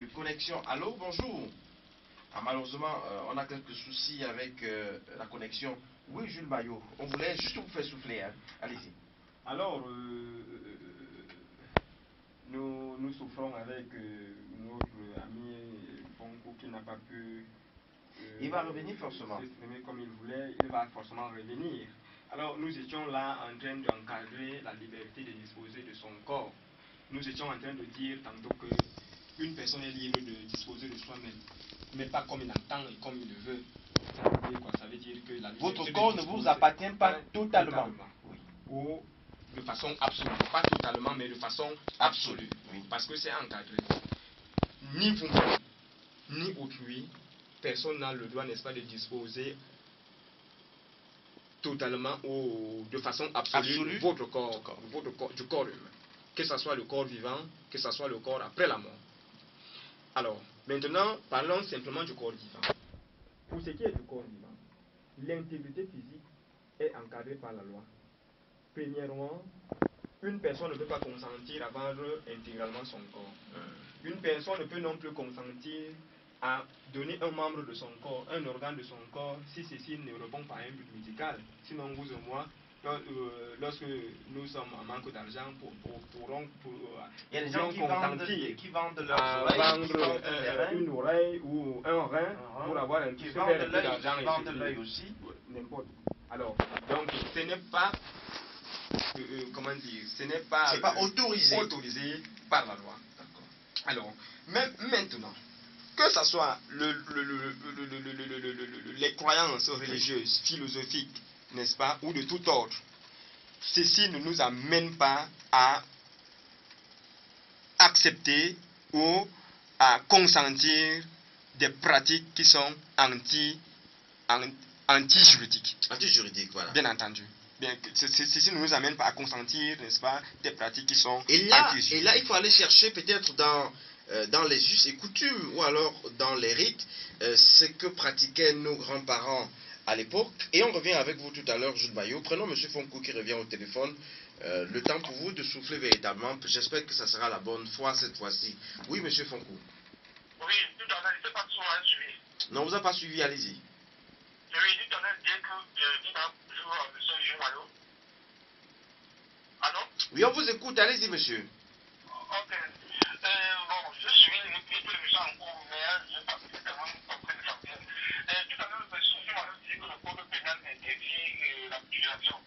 De connexion. Allô, bonjour. Ah, malheureusement, on a quelques soucis avec la connexion. Oui, Jules Maillot, on voulait juste vous faire souffler. Hein. Allez-y. Alors, nous souffrons avec notre ami Fonko qui n'a pas pu Il va revenir forcément. s'exprimer comme il voulait, il va forcément revenir. Alors, nous étions là en train d'encadrer la liberté de disposer de son corps. Nous étions en train de dire tantôt que une personne est libre de disposer de soi-même, mais pas comme il entend et comme il le veut. Ça veut dire quoi? Ça veut dire que la liberté Votre corps ne vous appartient pas totalement. Oui. Ou de façon absolue. Pas totalement, mais de façon absolue. Oui. Parce que c'est encadré. Ni vous-même, ni autrui, personne n'a le droit, n'est-ce pas, de disposer totalement ou de façon absolue de votre corps, du corps humain. Que ce soit le corps vivant, que ce soit le corps après la mort. Alors, maintenant, parlons simplement du corps vivant. Pour ce qui est du corps vivant, l'intégrité physique est encadrée par la loi. Premièrement, une personne ne peut pas consentir à vendre intégralement son corps. Une personne ne peut non plus consentir à donner un membre de son corps, un organe de son corps, si ceci ne répond pas à un but médical. Sinon, vous et moi, lorsque nous sommes en manque d'argent, il y a des gens qui vendent leurs à oreilles, vendre une oreille ou un rein pour avoir un qui petit peu vendent d'argent. l'œil aussi. N'importe. Alors, donc, ce n'est pas comment dire, ce n'est pas, autorisé par la loi. Alors, même maintenant, que ce soit les croyances religieuses, philosophiques, n'est-ce pas, ou de tout ordre, ceci ne nous amène pas à accepter ou à consentir des pratiques qui sont anti-juridiques. Anti-juridiques, voilà. Bien entendu. Bien, ceci ne nous amène pas à consentir, n'est-ce pas, des pratiques qui sont anti-juridiques. Et là, il faut aller chercher peut-être dans les us et coutumes ou alors dans les rites ce que pratiquaient nos grands-parents à l'époque. Et on revient avec vous tout à l'heure, Jules Maillot. Prenons M. Fonko qui revient au téléphone. Le temps pour vous de souffler véritablement. J'espère que ça sera la bonne fois cette fois-ci. Oui, M. Fonko. Oui, tout à l'heure, il ne s'est pas souvent suivi. Non, on ne vous a pas suivi, allez-y. Oui, tout à l'heure, dès que il va jouer à M. Jules Maillot. Allô? Oui, on vous écoute, allez-y, monsieur. Ok. Bon, je suis l'émission en cours, mais je n'ai pas tellement compris l'essentiel. Tout à l'heure, M. Jules Maillot dit que le code pénal interdit la mutilation.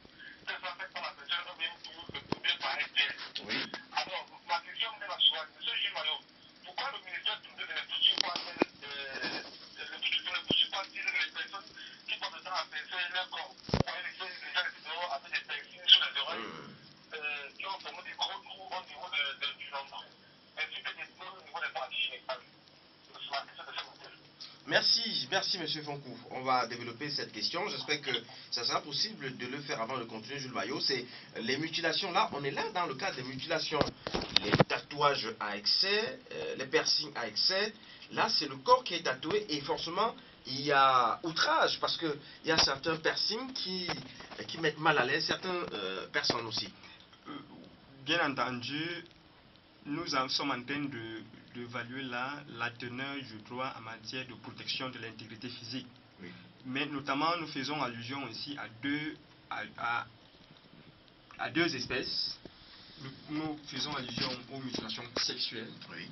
C'est ça fait par la personne ou bien pour le problème par elle. Oui. Alors, ma question est la suivante. M. Jules Maillot, pourquoi le ministère public ne poursuit pas les personnes qui passent le temps à penser leur corps? Vous voyez les gens dehors avec des piercings sur les oreilles qui ont formé des gros trous au niveau du nombril, ainsi que des trous au niveau des parties génitales. C'est ma question de ce modèle. Merci M. Fonkou. On va développer cette question. J'espère que ça sera possible de le faire avant de continuer, Jules Maillot. C'est les mutilations. Là, on est là dans le cadre des mutilations. Les tatouages à excès, les piercings à excès. Là, c'est le corps qui est tatoué et forcément, il y a outrage parce qu'il y a certains piercings qui mettent mal à l'aise certaines personnes aussi. Bien entendu, nous sommes en train d'évaluer là la teneur du droit en matière de protection de l'intégrité physique. Oui. Mais notamment, nous faisons allusion ici à deux espèces. Nous faisons allusion aux mutilations sexuelles. Oui.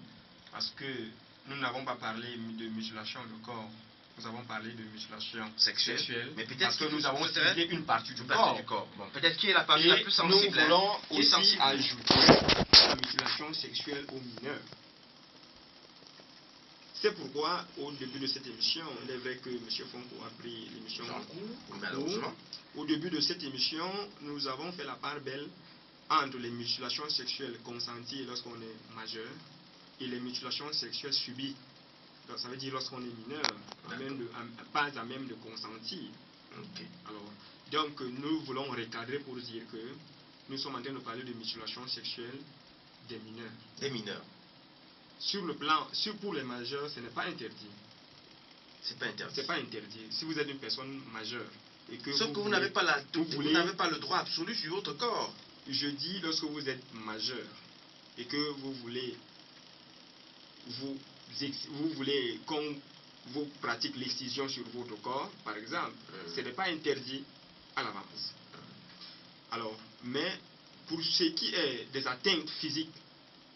Parce que nous n'avons pas parlé de mutilation de corps. Nous avons parlé de mutilation sexuelle. Mais peut-être parce que nous avons ciblé une partie du corps. Bon, peut-être qui est la partie la plus sensible. Nous voulons aussi ajouter la mutilation sexuelle aux mineurs. C'est pourquoi, au début de cette émission, il est vrai que M. Fonko a pris l'émission en cours. Au début de cette émission, nous avons fait la part belle entre les mutilations sexuelles consenties lorsqu'on est majeur et les mutilations sexuelles subies. Donc, ça veut dire lorsqu'on est mineur, pas à même de consentir. Okay. Alors, donc, nous voulons recadrer pour dire que nous sommes en train de parler de mutilation sexuelle des mineurs. Des mineurs. Sur le plan, pour les majeurs, ce n'est pas interdit. C'est pas interdit. C'est pas interdit. Si vous êtes une personne majeure et que sauf que vous n'avez pas le droit absolu sur votre corps. Je dis lorsque vous êtes majeur et que vous voulez vous vous voulez qu'on vous pratique l'excision sur votre corps, par exemple, ce n'est pas interdit à l'avance. Alors, mais pour ce qui est des atteintes physiques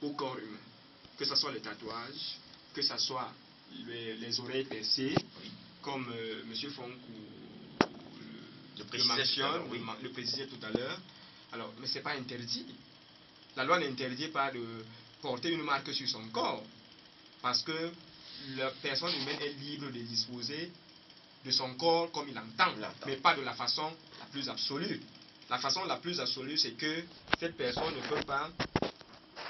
au corps humain, que ce soit les tatouages, que ce soit les oreilles percées, comme M. Fonk le précisait tout à l'heure, alors, mais ce n'est pas interdit. La loi n'interdit pas de porter une marque sur son corps, parce que la personne humaine est libre de disposer de son corps comme il entend, mais pas de la façon la plus absolue. La façon la plus absolue, c'est que cette personne ne peut pas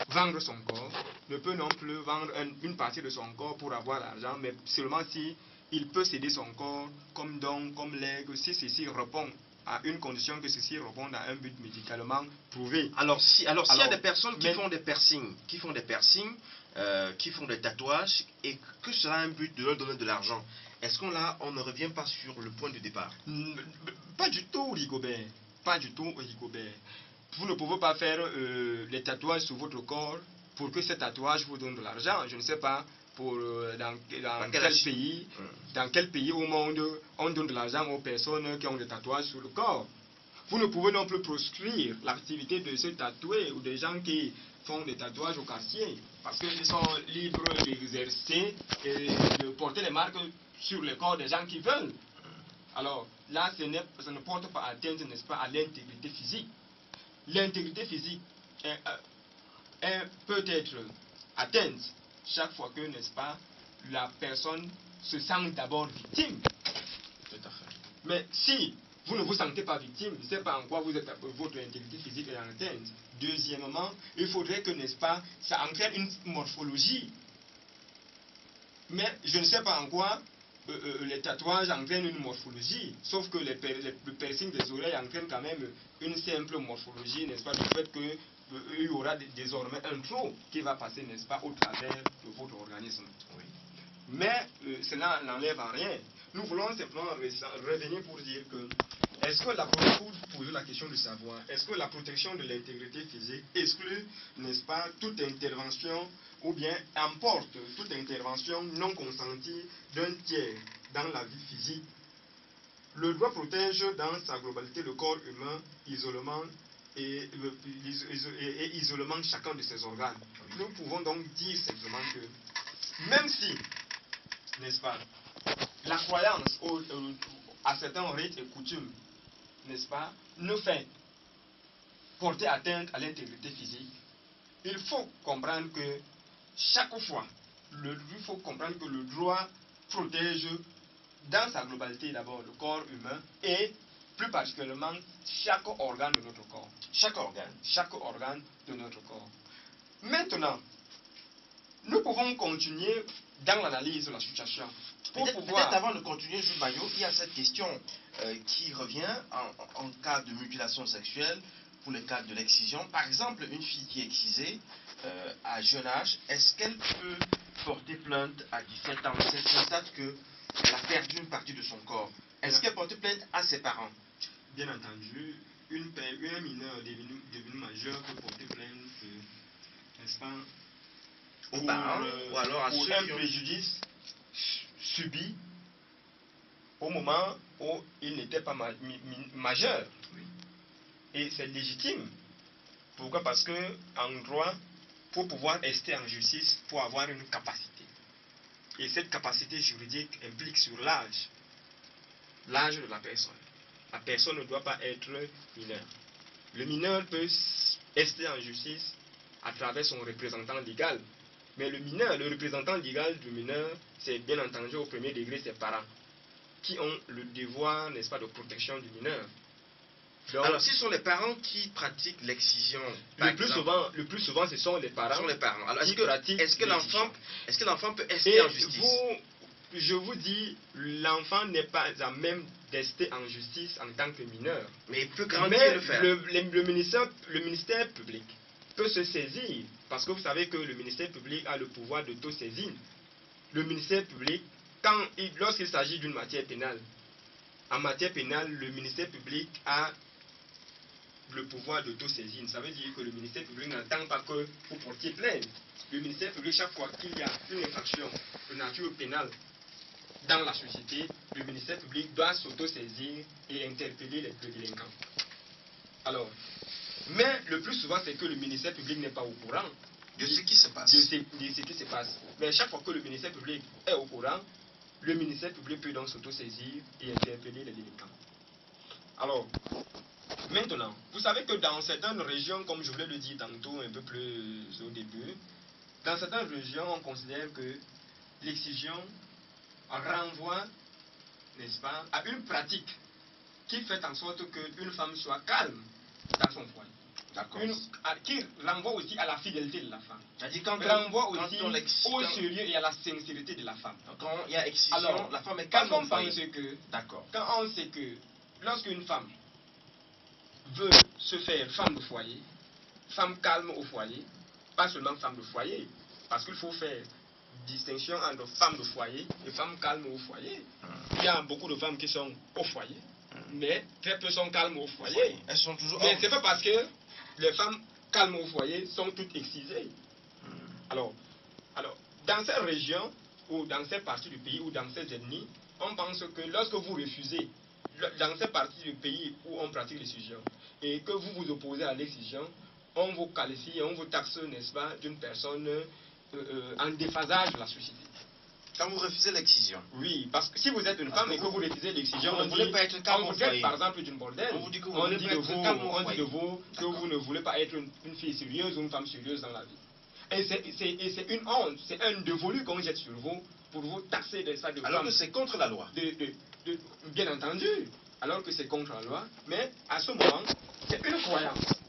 vendre son corps, ne peut non plus vendre une partie de son corps pour avoir l'argent, mais seulement si il peut céder son corps comme don, comme legs, si ceci répond à une condition, que ceci réponde à un but médicalement prouvé. Alors, s'il y a des personnes qui font des piercings, qui font des tatouages, et que cela a un but de leur donner de l'argent, est-ce qu'on ne revient pas sur le point de départ? Pas du tout, Rigobert. Pas du tout, Rigobert. Vous ne pouvez pas faire les tatouages sur votre corps pour que ces tatouages vous donnent de l'argent. Je ne sais pas dans quel pays au monde on donne de l'argent aux personnes qui ont des tatouages sur le corps. Vous ne pouvez non plus proscrire l'activité de se tatouer ou des gens qui font des tatouages au quartier, parce qu'ils sont libres d'exercer et de porter les marques sur le corps des gens qui veulent. Alors là, ça ne porte pas atteinte, n'est-ce pas, à l'intégrité physique. L'intégrité physique peut être atteinte chaque fois que, n'est-ce pas, la personne se sent d'abord victime. Tout à fait. Mais si vous ne vous sentez pas victime, je ne sais pas en quoi votre intégrité physique est atteinte. Deuxièmement, il faudrait que, n'est-ce pas, ça entraîne une morphologie. Mais je ne sais pas en quoi les tatouages entraînent une morphologie, sauf que le piercing des oreilles entraîne quand même une simple morphologie, n'est-ce pas, du fait que il y aura désormais un trou qui va passer, n'est-ce pas, au travers de votre organisme. Oui. Mais cela n'enlève en rien. Nous voulons simplement revenir pour dire que, pour poser la question de savoir, est-ce que la protection de l'intégrité physique exclut, n'est-ce pas, toute intervention ou bien emporte toute intervention non consentie d'un tiers dans la vie physique? Le droit protège dans sa globalité le corps humain, isolement et isolement chacun de ses organes. Nous pouvons donc dire simplement que même si, n'est-ce pas, la croyance à certains rites et coutumes, n'est-ce pas, nous fait porter atteinte à l'intégrité physique, il faut comprendre que chaque fois, il faut comprendre que le droit protège dans sa globalité d'abord le corps humain et plus particulièrement chaque organe de notre corps. Chaque organe de notre corps. Maintenant, nous pouvons continuer dans l'analyse de la situation. Peut-être avant de continuer, Jules Maillot, il y a cette question qui revient en cas de mutilation sexuelle, pour le cas de l'excision. Par exemple, une fille qui est excisée à jeune âge, est-ce qu'elle peut porter plainte à 17 ans? C'est constate qu'elle a perdu une partie de son corps. Est-ce qu'elle porte plainte à ses parents? Bien entendu, un mineur devenu majeur peut porter plainte, n'est-ce pas, aux parents, ou alors à ceux un préjudice subi au moment où il n'était pas majeur. Oui. Et c'est légitime. Pourquoi? Parce que en droit, pour pouvoir rester en justice, il faut avoir une capacité. Et cette capacité juridique implique sur l'âge de la personne. La personne ne doit pas être mineure. Le mineur peut rester en justice à travers son représentant légal. Mais le représentant légal du mineur, c'est bien entendu au premier degré ses parents, qui ont le devoir, n'est-ce pas, de protection du mineur. Donc, alors, si ce sont les parents qui pratiquent l'excision, le plus souvent, ce sont les parents. Alors, est-ce que l'enfant peut rester en justice? Je vous dis, l'enfant n'est pas à même d'ester en justice en tant que mineur. Mais il peut grandir et le faire. Le ministère public peut se saisir, parce que vous savez que le ministère public a le pouvoir d'auto-saisine. Le ministère public, lorsqu'il s'agit d'une matière pénale, en matière pénale, le ministère public a le pouvoir d'autosaisine. Ça veut dire que le ministère public n'attend pas que vous portiez plainte. Le ministère public, chaque fois qu'il y a une infraction de nature pénale dans la société, le ministère public doit s'autosaisir et interpeller les délinquants. Alors, mais le plus souvent, c'est que le ministère public n'est pas au courant de ce qui se passe. De ce qui se passe. Mais chaque fois que le ministère public est au courant, le ministère public peut donc s'autosaisir et interpeller les délinquants. Alors, maintenant, vous savez que dans certaines régions, comme je voulais le dire tantôt un peu plus au début, dans certaines régions, on considère que l'excision renvoie, n'est-ce pas, à une pratique qui fait en sorte qu'une femme soit calme dans son foyer. D'accord. Qui renvoie aussi à la fidélité de la femme. C'est-à-dire quand renvoie aussi au sérieux et à la sincérité de la femme. Quand il y a excision, alors, la femme est calme. Quand on pense que, quand on sait que lorsqu'une femme veut se faire femme de foyer, femme calme au foyer, pas seulement femme de foyer, parce qu'il faut faire distinction entre femme de foyer et femme calme au foyer. Il y a beaucoup de femmes qui sont au foyer, mais très peu sont calmes au foyer. Elles sont toujours. Mais c'est pas parce que les femmes calmes au foyer sont toutes excisées. Alors, dans ces régions, ou dans ces parties du pays, ou dans ces ethnies, on pense que lorsque vous refusez, dans ces parties du pays où on pratique l'excision, et que vous vous opposez à l'excision, on vous qualifie, on vous taxe, n'est-ce pas, d'une personne en déphasage de la société. Quand vous refusez l'excision. Oui, parce que si vous êtes une femme et que vous refusez l'excision, on dit, pas être calme, on vous êtes par exemple d'une bordelle. On vous dit que vous on dit de vous que vous ne voulez pas être une fille sérieuse ou une femme sérieuse dans la vie. Et c'est une honte, c'est un dévolu qu'on jette sur vous pour vous taxer de ça de alors que c'est contre la loi. Bien entendu, alors que c'est contre la loi, mais à ce moment, c'est une croyance.